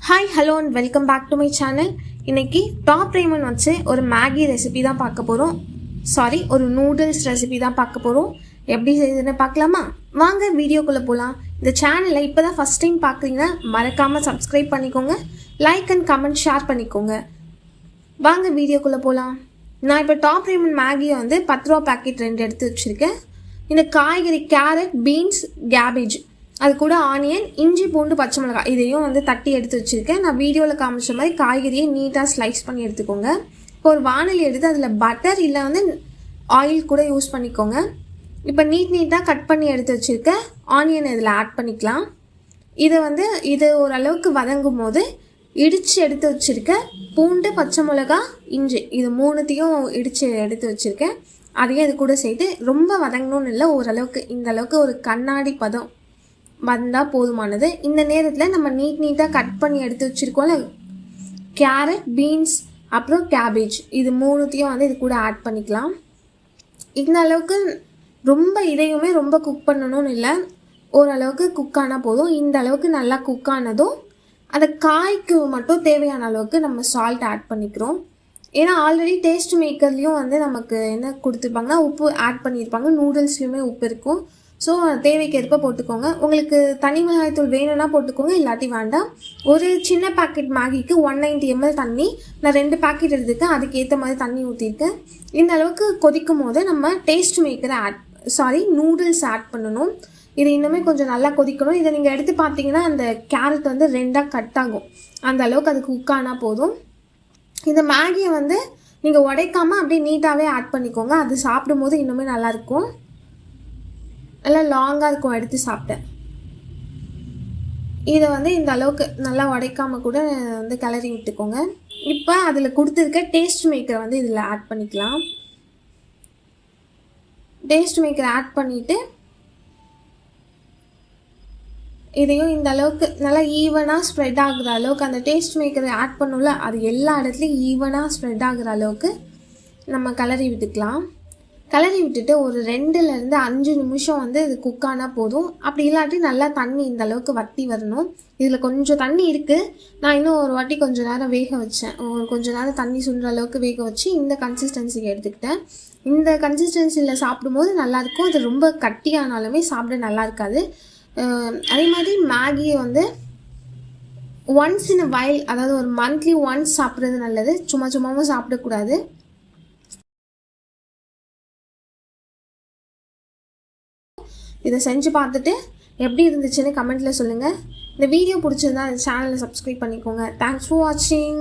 Hi hello and welcome back to my channel. இன்றைக்கி Top Ramen வச்சு ஒரு Maggi recipe தான் பார்க்க போகிறோம். ஒரு நூடுல்ஸ் ரெசிபி தான் பார்க்க போகிறோம். எப்படி செய்யுதுன்னு பார்க்கலாமா? வாங்க வீடியோக்குள்ளே போகலாம். இந்த சேனலை இப்போ தான் ஃபஸ்ட் டைம் பார்க்குறீங்கன்னா மறக்காமல் சப்ஸ்கிரைப் பண்ணிக்கோங்க, லைக் அண்ட் கமெண்ட் ஷேர் பண்ணிக்கோங்க. வாங்க வீடியோக்குள்ளே போகலாம். நான் இப்போ டாப் ரேமன் மேகியை வந்து 10 ரூபா பேக்கெட் 2 எடுத்து வச்சுருக்கேன். இந்த காய்கறி கேரட், பீன்ஸ், கேபேஜ், அது கூட ஆனியன், இஞ்சி, பூண்டு, பச்சை மிளகாய் இதையும் வந்து தட்டி எடுத்து வச்சுருக்கேன். நான் வீடியோவில் காமிச்ச மாதிரி காய்கறியை நீட்டாக ஸ்லைஸ் பண்ணி எடுத்துக்கோங்க. இப்போ ஒரு வானொலி எடுத்து அதில் பட்டர் இல்லை வந்து ஆயில் கூட யூஸ் பண்ணிக்கோங்க. இப்போ நீட்டாக கட் பண்ணி எடுத்து வச்சுருக்க ஆனியன் இதில் ஆட் பண்ணிக்கலாம். இது ஓரளவுக்கு வதங்கும் போது இடித்து எடுத்து வச்சுருக்க பூண்டு, பச்சை மிளகாய், இஞ்சி இது மூணுத்தையும் இடித்து எடுத்து வச்சுருக்கேன். அதையும் இது கூட சேர்த்து ரொம்ப வதங்கணும்னு இல்லை, ஓரளவுக்கு இந்த அளவுக்கு ஒரு கண்ணாடி பதம் வந்தால் போதுமானது. இந்த நேரத்தில் நம்ம நீட்டாக கட் பண்ணி எடுத்து வச்சுருக்கோம்ல கேரட், பீன்ஸ், அப்புறம் கேபேஜ் இது மூணுத்தையும் வந்து இது கூட ஆட் பண்ணிக்கலாம். இந்த அளவுக்கு இதையுமே ரொம்ப குக் பண்ணணும்னு இல்லை, ஓரளவுக்கு குக் ஆனால் போதும். இந்த அளவுக்கு நல்லா குக் ஆனதும் அந்த காய்க்கு மட்டும் தேவையான அளவுக்கு நம்ம சால்ட் ஆட் பண்ணிக்கிறோம். ஏன்னா ஆல்ரெடி டேஸ்ட் மேக்கர்லேயும் வந்து நமக்கு என்ன கொடுத்துருப்பாங்கன்னா உப்பு ஆட் பண்ணியிருப்பாங்க, நூடுல்ஸ்லேயுமே உப்பு இருக்கும். ஸோ தேவைக்கு ஏற்ப போட்டுக்கோங்க. உங்களுக்கு தனி மிளகாய்த்தூள் வேணும்னா போட்டுக்கோங்க, இல்லாட்டி வேண்டாம். ஒரு சின்ன பேக்கெட் மேகிக்கு 190 ml தண்ணி, நான் 2 பேக்கெட் எடுத்துருக்கேன், அதுக்கேற்ற மாதிரி தண்ணி ஊற்றிருக்கேன். இந்த அளவுக்கு கொதிக்கும் போது நம்ம டேஸ்ட் மேக்கரை நூடுல்ஸ் ஆட் பண்ணணும். இது இன்னுமே கொஞ்சம் நல்லா கொதிக்கணும். இதை நீங்கள் எடுத்து பார்த்தீங்கன்னா அந்த கேரட் வந்து 2ஆக கட் ஆகும், அந்த அளவுக்கு அது குக் ஆனால் போதும். இந்த மேகியை வந்து நீங்கள் உடைக்காமல் அப்படியே நீட்டாகவே ஆட் பண்ணிக்கோங்க. அது சாப்பிடும்போது இன்னுமே நல்லாயிருக்கும், நல்லா லாங்காக இருக்கும் எடுத்து சாப்பிட்டேன். இதை வந்து இந்த அளவுக்கு நல்லா உடைக்காமல் கூட வந்து கிளறி விட்டுக்கோங்க. இப்போ அதில் கொடுத்துருக்க டேஸ்ட் மேக்கரை வந்து இதில் ஆட் பண்ணிக்கலாம். டேஸ்ட் மேக்கரை ஆட் பண்ணிவிட்டு இதையும் இந்த அளவுக்கு நல்லா ஈவனாக ஸ்ப்ரெட் ஆகுற அளவுக்கு, அந்த டேஸ்ட் மேக்கரை ஆட் பண்ணல அது எல்லா இடத்துலையும் ஈவனாக ஸ்ப்ரெட் ஆகுற அளவுக்கு நம்ம கிளறி விட்டுக்கலாம். கிளறி விட்டுட்டு ஒரு 2லேருந்து 5 நிமிஷம் வந்து இது குக் ஆனால் போதும். அப்படி இல்லாட்டி நல்லா தண்ணி இந்த அளவுக்கு வற்றி வரணும். இதில் கொஞ்சம் தண்ணி இருக்குது, நான் இன்னும் ஒரு வாட்டி கொஞ்சம் நேரம் வேக வச்சேன். கொஞ்சம் நேரம் தண்ணி சுண்டுற அளவுக்கு வேக வச்சு இந்த கன்சிஸ்டன்சிக்கு எடுத்துக்கிட்டேன். இந்த கன்சிஸ்டன்சியில் சாப்பிடும்போது நல்லாயிருக்கும். அது ரொம்ப கட்டியானாலுமே சாப்பிட நல்லா இருக்காது. அதே மாதிரி மேகியை வந்து ஒன்ஸ் இன் அ வைல், அதாவது ஒரு மந்த்லி ஒன்ஸ் சாப்பிட்றது நல்லது, சும்மாவும் சாப்பிடக்கூடாது. இதை செஞ்சு பார்த்துட்டு எப்படி இருந்துச்சுன்னு கமெண்ட்டில் சொல்லுங்கள். இந்த வீடியோ பிடிச்சிருந்தா இந்த சேனலை சப்ஸ்கிரைப் பண்ணிக்கோங்க. தேங்க்ஸ் ஃபார் வாட்சிங்.